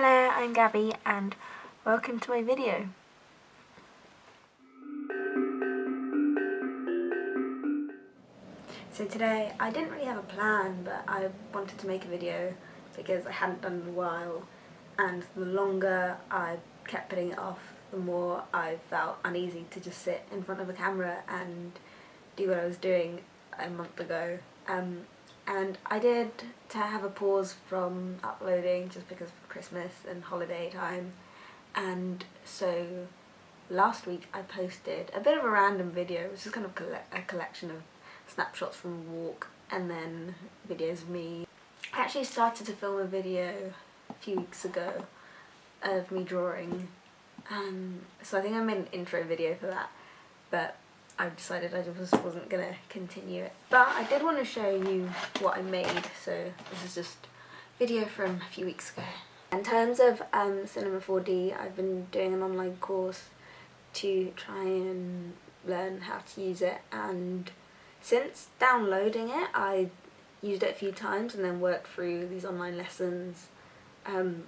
Hello, I'm Gabby and welcome to my video. So today, I didn't really have a plan, but I wanted to make a video because I hadn't done it in a while, and the longer I kept putting it off, the more I felt uneasy to just sit in front of a camera and do what I was doing a month ago. And I did to have a pause from uploading just because of Christmas and holiday time, and so last week I posted a bit of a random video, which is kind of a collection of snapshots from a walk and then videos of me. I actually started to film a video a few weeks ago of me drawing, so I think I made an intro video for that, but I've decided I just wasn't going to continue it. But I did want to show you what I made, so this is just a video from a few weeks ago. In terms of Cinema 4D, I've been doing an online course to try and learn how to use it, and since downloading it I used it a few times and then worked through these online lessons, and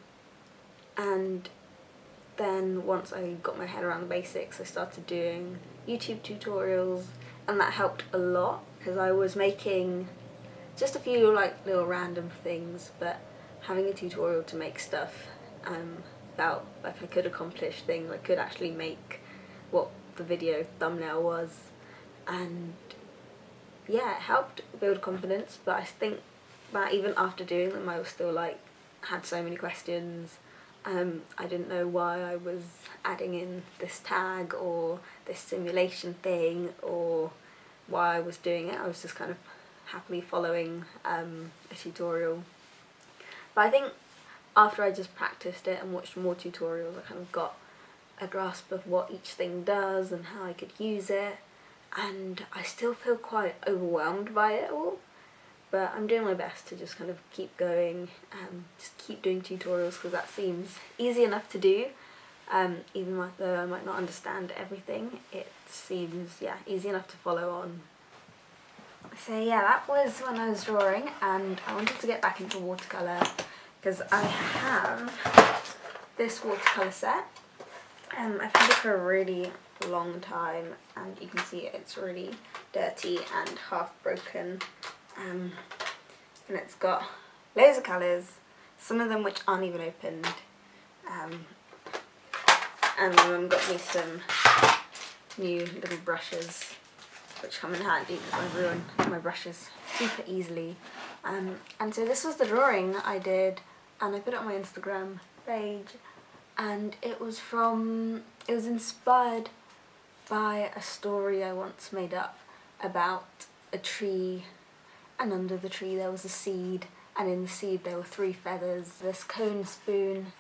then once I got my head around the basics I started doing YouTube tutorials, and that helped a lot because I was making just a few like little random things, but having a tutorial to make stuff felt like I could accomplish things. I could actually make what the video thumbnail was, and yeah, it helped build confidence. But I think that even after doing them I was still like had so many questions. I didn't know why I was adding in this tag or this simulation thing or why I was doing it. I was just kind of happily following a tutorial. But I think after I just practiced it and watched more tutorials I kind of got a grasp of what each thing does and how I could use it, and I still feel quite overwhelmed by it all. But I'm doing my best to just kind of keep going, just keep doing tutorials because that seems easy enough to do. Even though I might not understand everything, it seems, yeah, easy enough to follow on. So yeah, that was when I was drawing, and I wanted to get back into watercolour because I have this watercolour set. I've had it for a really long time, and you can see it's really dirty and half broken. And it's got loads of colours, some of them which aren't even opened, and my mum got me some new little brushes which come in handy because I ruin my brushes super easily. And so this was the drawing I did, and I put it on my Instagram page, and it was inspired by a story I once made up about a tree, and under the tree there was a seed, and in the seed there were 3 feathers, this cone spoon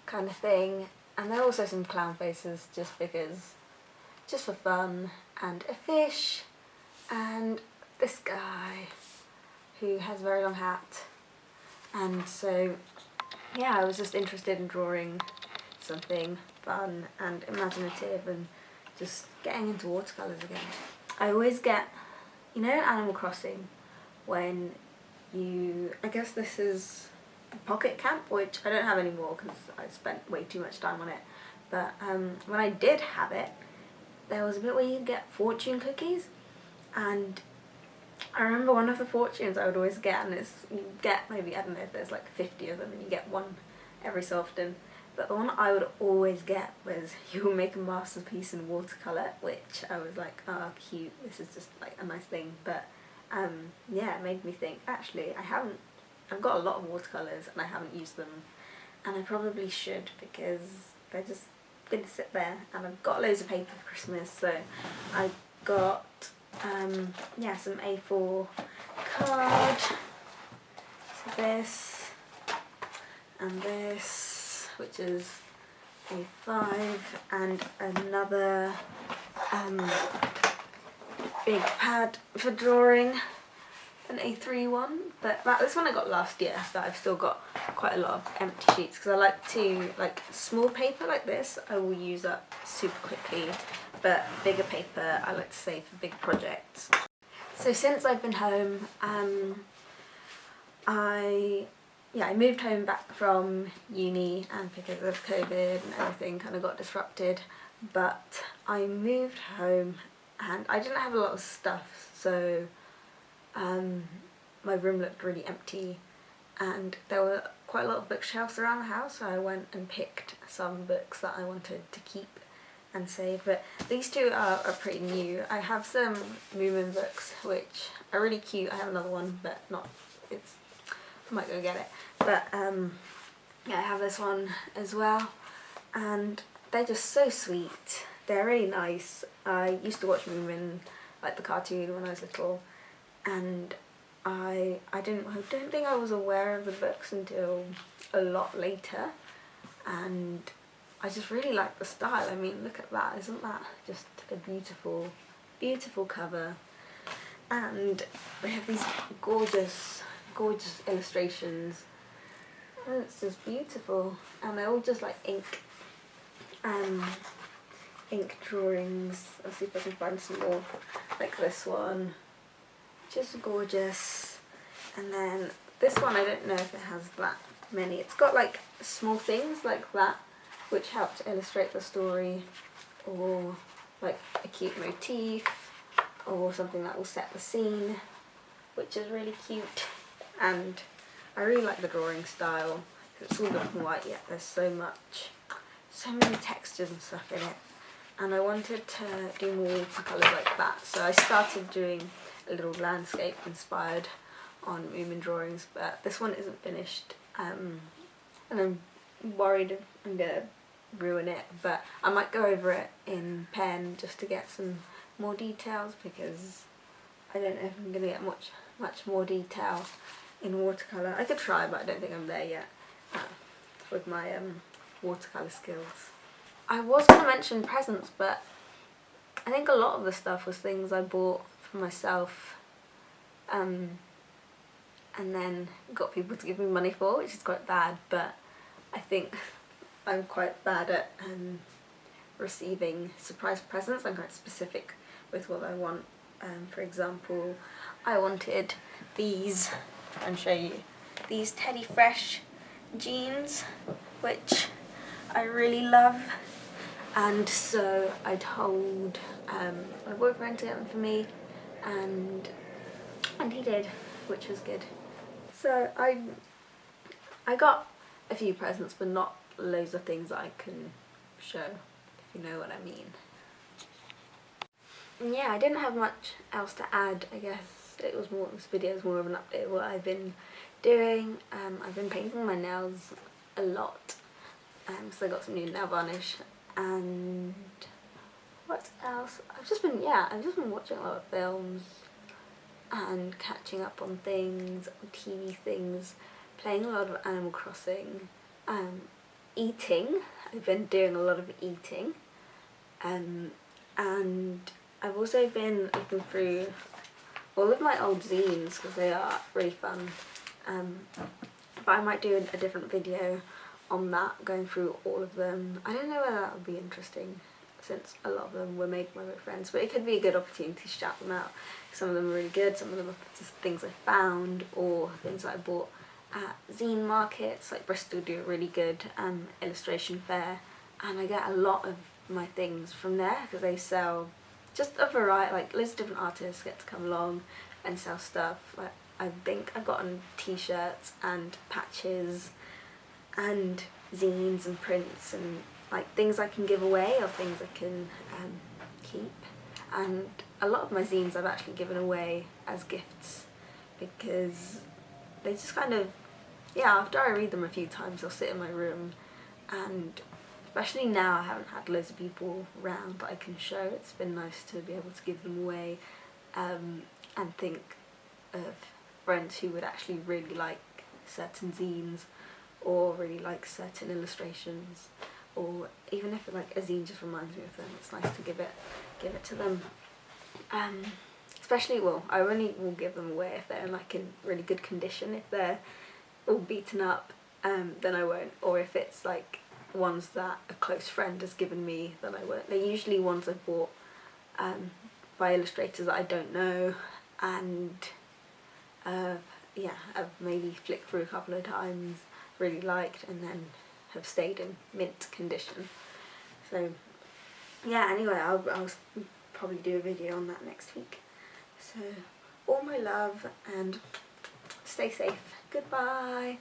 kind of thing, and there were also some clown faces just for fun, and a fish, and this guy who has a very long hat. And so yeah, I was just interested in drawing something fun and imaginative and just getting into watercolours again. I always get, you know, in Animal Crossing when I guess this is the Pocket Camp, which I don't have anymore because I spent way too much time on it, but when I did have it, there was a bit where you get fortune cookies, and I remember one of the fortunes I would always get, and you get maybe, I don't know if there's like 50 of them and you get one every so often, but the one I would always get was you will make a masterpiece in watercolour, which I was like, oh cute, this is just like a nice thing. But yeah, it made me think, actually I've got a lot of watercolours and I haven't used them, and I probably should because they're just going to sit there, and I've got loads of paper for Christmas, so I got yeah, some A4 card, so this and this, which is A5, and another big pad for drawing, an A3 one, but this one I got last year, but I've still got quite a lot of empty sheets because I like to, like small paper like this I will use up super quickly, but bigger paper I like to save for big projects. So since I've been home, I yeah, I moved home back from uni, and because of COVID and everything kind of got disrupted, but I moved home and I didn't have a lot of stuff, so my room looked really empty, and there were quite a lot of bookshelves around the house, so I went and picked some books that I wanted to keep and save. But these two are pretty new. I have some Moomin books which are really cute. I have another one, but not, it's, I might go get it. But yeah, I have this one as well, and they're just so sweet. They're really nice. I used to watch Moomin, like the cartoon, when I was little, and I don't think I was aware of the books until a lot later, and I just really like the style. I mean, look at that, isn't that just a beautiful, beautiful cover? And they have these gorgeous, gorgeous illustrations, and it's just beautiful, and they're all just like ink drawings. I'll see if I can find some more, like this one, just gorgeous. And then this one, I don't know if it has that many. It's got like small things like that which help to illustrate the story, or like a cute motif, or something that will set the scene, which is really cute. And I really like the drawing style. It's all black and white, yet there's so many textures and stuff in it, and I wanted to do more watercolours like that, so I started doing a little landscape inspired on Moomin drawings, but this one isn't finished, and I'm worried I'm gonna ruin it, but I might go over it in pen just to get some more details, because I don't know if I'm gonna get much more detail in watercolour. I could try, but I don't think I'm there yet with my watercolour skills. I was going to mention presents, but I think a lot of the stuff was things I bought for myself, and then got people to give me money for, which is quite bad, but I think I'm quite bad at receiving surprise presents. I'm quite specific with what I want. For example, I wanted these, I'll show you, these Teddy Fresh jeans, which I really love, and so I told my boyfriend to get them for me, and he did, which was good. So I got a few presents, but not loads of things that I can show, if you know what I mean. And yeah, I didn't have much else to add. I guess it was more, this video is more of an update of what I've been doing. I've been painting my nails a lot, so I got some new nail varnish. And what else? I've just been watching a lot of films and catching up on things, on TV things, playing a lot of Animal Crossing, eating. I've been doing a lot of eating, and I've also been looking through all of my old zines because they are really fun. But I might do a different video on that, going through all of them. I don't know whether that would be interesting, since a lot of them were made by my friends, but it could be a good opportunity to shout them out. Some of them are really good, some of them are just things I found, or things that I bought at zine markets. Like Bristol do a really good illustration fair, and I get a lot of my things from there because they sell just a variety, like loads of different artists get to come along and sell stuff. Like I think I've gotten t-shirts and patches and zines and prints and like things I can give away or things I can keep. And a lot of my zines I've actually given away as gifts because they just kind of, yeah, after I read them a few times they'll sit in my room, and especially now I haven't had loads of people around that I can show. It's been nice to be able to give them away and think of friends who would actually really like certain zines or really like certain illustrations, or even if like a zine just reminds me of them, it's nice to give it to them. Especially, well, I only will give them away if they're in like in really good condition. If they're all beaten up, then I won't. Or if it's like ones that a close friend has given me, then I won't. They're usually ones I bought by illustrators that I don't know, and yeah, I've maybe flicked through a couple of times, really liked, and then have stayed in mint condition. So yeah, anyway, I'll probably do a video on that next week. So all my love and stay safe. Goodbye.